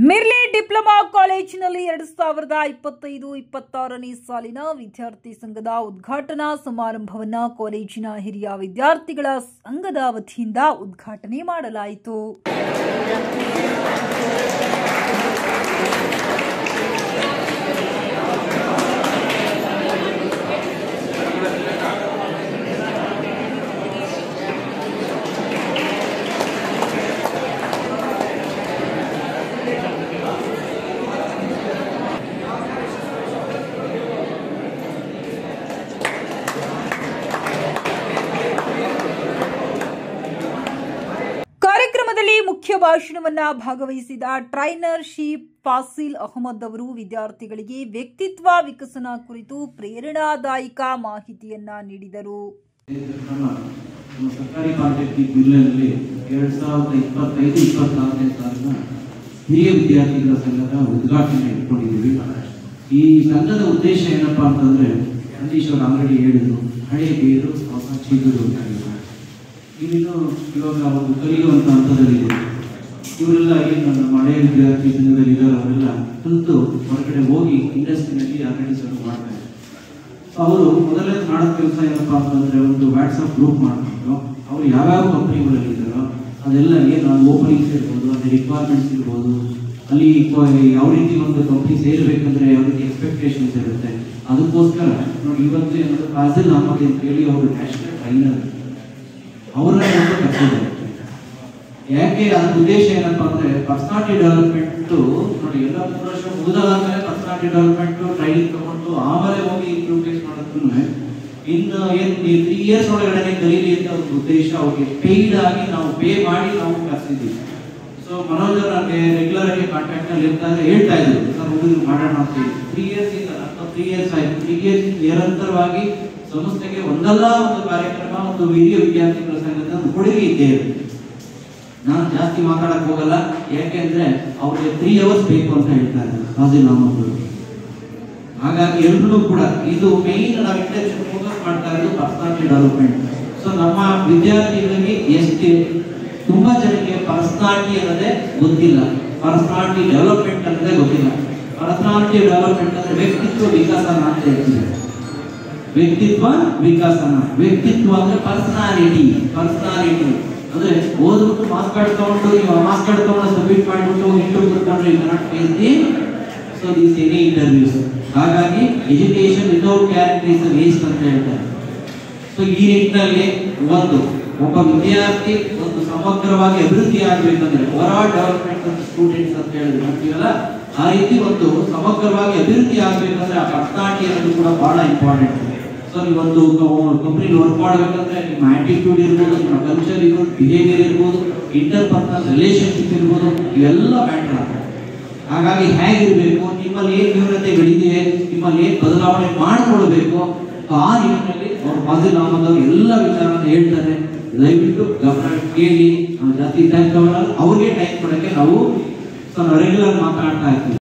ಮಿರ್ಲಿ diploma ಕಾಲೇಜಿನಲ್ಲಿ 2025-26ನೇ ಸಾಲಿನ ವಿದ್ಯಾರ್ಥಿ ಸಂಘದ ಉದ್ಘಾಟನಾ ಸಮಾರಂಭವನ್ನು ಕಾಲೇಜಿನ ಹಿರಿಯ ವಿದ್ಯಾರ್ಥಿಗಳ ಸಂಘದ ವತಿಯಿಂದ ಉದ್ಘಾಟನೆ ಮಾಡಲಾಯಿತು. ಕಾರ್ಯಕ್ರಮದಲ್ಲಿ ಮುಖ್ಯ ಭಾಷಣವನ್ನ ಭಾಗವಹಿಸಿದ ಟ್ರೈನರ್ ಶೀಪ್ ಫಾಸಿಲ್ ಅಹಮದ್ ಅವರು ವಿದ್ಯಾರ್ಥಿಗಳಿಗೆ ವ್ಯಕ್ತಿತ್ವ ವಿಕಸನ ಕುರಿತು ಪ್ರೇರಣಾದಾಯಕ ಮಾಹಿತಿಯನ್ನ ನೀಡಿದರು. ಸರ್ಕಾರಿ ಕಾಲೇಜು ಜಿಲ್ಲೆಯಲ್ಲಿ 2025-26ನೇ ಸಾಲಿನ ಹಿರಿಯ ವಿದ್ಯಾರ್ಥಿಗಳ ಸಂಘದ ಉದ್ಘಾಟನೆ ಇಟ್ಕೊಂಡಿದ್ದೀವಿ. ಈ ಸಂಘದ ಉದ್ದೇಶ ಏನಪ್ಪಾ ಅಂತಂದ್ರೆ ಸತೀಶ್ ಅವರು ಆಲ್ರೆಡಿ ಹೇಳಿದ್ರು, ಹಳೆ ಬೇರು ಹೊಸ ಚಿಗುರು ಅಂತ ಹೇಳಿದ್ರು. ಇನ್ನು ಇವಾಗ ಒಂದು ಕಲಿಯುವಂತ ಹಂತದಲ್ಲಿದೆ. ಇವರೆಲ್ಲ ಏನು ನಮ್ಮ ಹಳೆಯ ವಿದ್ಯಾರ್ಥಿ ಸಂಘದಲ್ಲಿ ಇದ್ದಾರೆ, ಅವರೆಲ್ಲ ಕಲಿತು ಹೊರಗಡೆ ಹೋಗಿ ಇಂಡಸ್ಟ್ರಿನಲ್ಲಿ ಆಲ್ರೆಡಿ ಶುರು ಮಾಡ್ತಾರೆ. ಅವರು ಮೊದಲೇ ಮಾಡೋ ಕೆಲಸ ಏನಪ್ಪಾ ಅಂತಂದ್ರೆ ಒಂದು ವಾಟ್ಸಪ್ ಗ್ರೂಪ್ ಮಾಡ್ಕೊಂಡು ಅವ್ರು ಯಾವ್ಯಾವ ಕಂಪ್ನಿಗಳಲ್ಲಿ ಇದ್ದಾರೋ ಅದೆಲ್ಲ ಏನು ಓಪನಿಂಗ್ಸ್ ಇರ್ಬೋದು, ಅದೇ ರಿಕ್ವೈರ್ಮೆಂಟ್ಸ್ ಇರ್ಬೋದು, ಅಲ್ಲಿ ಯಾವ ರೀತಿ ಒಂದು ಕಂಪ್ನಿ ಸೇರಬೇಕಂದ್ರೆ ಯಾವ ರೀತಿ ಎಕ್ಸ್ಪೆಕ್ಟೇಷನ್ಸ್ ಇರುತ್ತೆ, ಅದಕ್ಕೋಸ್ಕರ ನೋಡಿ ಇವತ್ತು ಏನಾದ್ರು ಫಾಸಿಲ್ ಅಹಮದ್ ಅಂತ ಹೇಳಿ ಅವರು ನ್ಯಾಷನಲ್ ಟ್ರೈನರ್ ಅವರನ್ನ ಕರ್ಸಿದ್ದಾರೆ. ಯಾಕೆ ಅದ್ರ ಉದ್ದೇಶ ಏನಪ್ಪಾ ಅಂದ್ರೆ ಪರ್ಸನಾಲಿಟಿ ಡೆವಲಪ್ಮೆಂಟ್ ನೋಡಿ ಎಲ್ಲ 3 ವರ್ಷ ಮುಗಿದಾದ್ಮೇಲೆ ಪರ್ಸನಾಲಿಟಿ ಡೆವಲಪ್ಮೆಂಟ್ ಟ್ರೈನಿಂಗ್ ತಗೊಂಡು ಆಮೇಲೆ ಹೋಗಿ ಇಂಪ್ರೂವ್ಮೆಂಟ್ ಮಾಡೋದನ್ನು ಇನ್ನು ಏನು 3 ಇಯರ್ಸ್ ಒಳಗಡೆ ಕಲೀಲಿ ಅಂತ ಒಂದು ಉದ್ದೇಶ ಅವ್ರಿಗೆ ಪೇಯ್ಡ್ ಆಗಿ ನಾವು ಪೇ ಮಾಡಿ ನಾವು ಕರ್ಸಿದ್ದೀವಿ. ಸೊ ಮನೋಜ್ ಅವರು ನನಗೆ ರೆಗ್ಯುಲರ್ ಆಗಿ ಕಾಂಟ್ಯಾಕ್ಟ್ ನಲ್ಲಿ ಇರ್ತಾರೆ, ಹೇಳ್ತಾ ಇದ್ರು ಸರ್ ಹುಡುಗರು ಮಾಡೋಣ ಅಂತ ಹೇಳಿ. 3 ಇಯರ್ಸ್ ಇಂದ 3 ಇಯರ್ಸ್ ಆಯ್ತು. 3 ಇಯರ್ಸ್ ನಿರಂತರವಾಗಿ ಸಂಸ್ಥೆಗೆ ಒಂದಲ್ಲ ಒಂದು ಕಾರ್ಯಕ್ರಮ, ಒಂದು ಹಿರಿಯ ವಿದ್ಯಾರ್ಥಿಗಳ ಸಂಘದ ಕೊಡುಗೆ ಇದ್ದೇವೆ. ನಾನು ಜಾಸ್ತಿ ಮಾತಾಡಕ್ ಹೋಗಲ್ಲ, ಯಾಕೆಂದ್ರೆ ಅವ್ರಿಗೆ 3 ಅವರ್ಸ್ ಬೇಕು ಅಂತ ಹೇಳ್ತಾರೆ ಫಾಸಿಲ್ ಅಹಮದ್ ಅವರು. ಹಾಗಾಗಿ ಎಲ್ಲರೂ ಕೂಡ ಇದು ಮೇನ್ ನಾವು ಇಂಟೆನ್ಷನ್ ಫೋಕಸ್ ಮಾಡ್ತಾ ಇರೋದು ಪರ್ಸನಾಲಿಟಿ ಡೆವಲಪ್ಮೆಂಟ್. ಸೊ ನಮ್ಮ ವಿದ್ಯಾರ್ಥಿಗಳಿಗೆ ತುಂಬಾ ಜನಕ್ಕೆ ಪರ್ಸನಾಲಿಟಿ ಅನ್ನೋದೇ ಗೊತ್ತಿಲ್ಲ, ಪರ್ಸನಾಲಿಟಿ ಡೆವಲಪ್ಮೆಂಟ್ ಅನ್ನೋದೇ ಗೊತ್ತಿಲ್ಲ. ಪರ್ಸನಾಲಿಟಿ ಡೆವಲಪ್ಮೆಂಟ್ ಅಂದ್ರೆ ವ್ಯಕ್ತಿತ್ವ ವಿಕಾಸನ ಅಂತ ಹೇಳ್ತೀವಿ. ವ್ಯಕ್ತಿತ್ವ ವಿಕಾಸನ, ವ್ಯಕ್ತಿತ್ವ ಅಂದ್ರೆ ಪರ್ಸನಾಲಿಟಿ ಅಂದ್ರೆ ಓದ್ಬಿಟ್ಟು ಮಾರ್ಕ್ಸ್ ಕಾರ್ಡ್ ತಗೊಂಡು ನೀವು ಮಾರ್ಕ್ಸ್ ಕಾರ್ಡ್ ತಗೊಂಡು ಸಬ್ಮಿಟ್ ಮಾಡಿಬಿಟ್ಟು ಇಂಟರ್ವ್ಯೂ ಕೊಟ್ಕೊಂಡ್ರೆ you cannot face the so this any interviews. ಹಾಗಾಗಿ education without character is waste ಅಂತ ಹೇಳ್ತಾರೆ. ಸೊ ಈ ನಿಟ್ಟಿನಲ್ಲಿ ಒಬ್ಬ ವಿದ್ಯಾರ್ಥಿ ಒಂದು ಸಮಗ್ರವಾಗಿ ಅಭಿವೃದ್ಧಿ ಆಗಬೇಕಂದ್ರೆ ಓವರಾಲ್ ಡೆವಲಪ್ಮೆಂಟ್ ಆಫ್ ಸ್ಟೂಡೆಂಟ್ಸ್ ಅಂತ ಹೇಳಿದ್ರು ಅಂತೀವಲ್ಲ, ಆ ರೀತಿ ಒಂದು ಸಮಗ್ರವಾಗಿ ಅಭಿವೃದ್ಧಿ ಆಗಬೇಕಂದ್ರೆ ಆ ಪರ್ಸನಾಲಿಟಿ ಅನ್ನೋದು ಕೂಡ ಬಹಳ ಇಂಪಾರ್ಟೆಂಟ್. ಸೊ ನೀವೊಂದು ಕಂಪ್ನಿಲಿ ವರ್ಕ್ ಮಾಡಬೇಕಂದ್ರೆ ನಿಮ್ಮ ಆಟಿಟ್ಯೂಡ್ ಇರ್ಬೋದು, ನಿಮ್ಮ ಕಲ್ಚರ್ ಇರ್ಬೋದು, ಬಿಹೇವಿಯರ್ ಇರ್ಬೋದು, ಇಂಟರ್ ಪರ್ಸನಲ್ ರಿಲೇಶನ್ಶಿಪ್ ಇರ್ಬೋದು, ಇವೆಲ್ಲ ಮ್ಯಾಟರ್ ಆಗ್ತದೆ. ಹಾಗಾಗಿ ಹೇಗಿರ್ಬೇಕು, ನಿಮ್ಮಲ್ಲಿ ಏನ್ ನ್ಯೂನತೆಗಳಿದೆ, ನಿಮ್ಮಲ್ಲಿ ಏನ್ ಬದಲಾವಣೆ ಮಾಡಿಕೊಳ್ಬೇಕು, ಆ ನಿಟ್ಟಿನಲ್ಲಿ ಅವ್ರು ಫಾಸಿಲ್ ಅಹಮದ್ ಅವರು ಎಲ್ಲ ವಿಚಾರನ ಹೇಳ್ತಾರೆ. ದಯವಿಟ್ಟು ಗಮನ ಕೇಳಿ. ನಾವು ಜಾಸ್ತಿ ಟೈಮ್ ತಗೊಳ್ಳಲ್ಲ, ಅವ್ರಿಗೆ ಟೈಮ್ ಕೊಡಕ್ಕೆ ನಾವು ರೆಗ್ಯುಲರ್ ಮಾತಾಡ್ತಾ ಇರ್ತೀವಿ.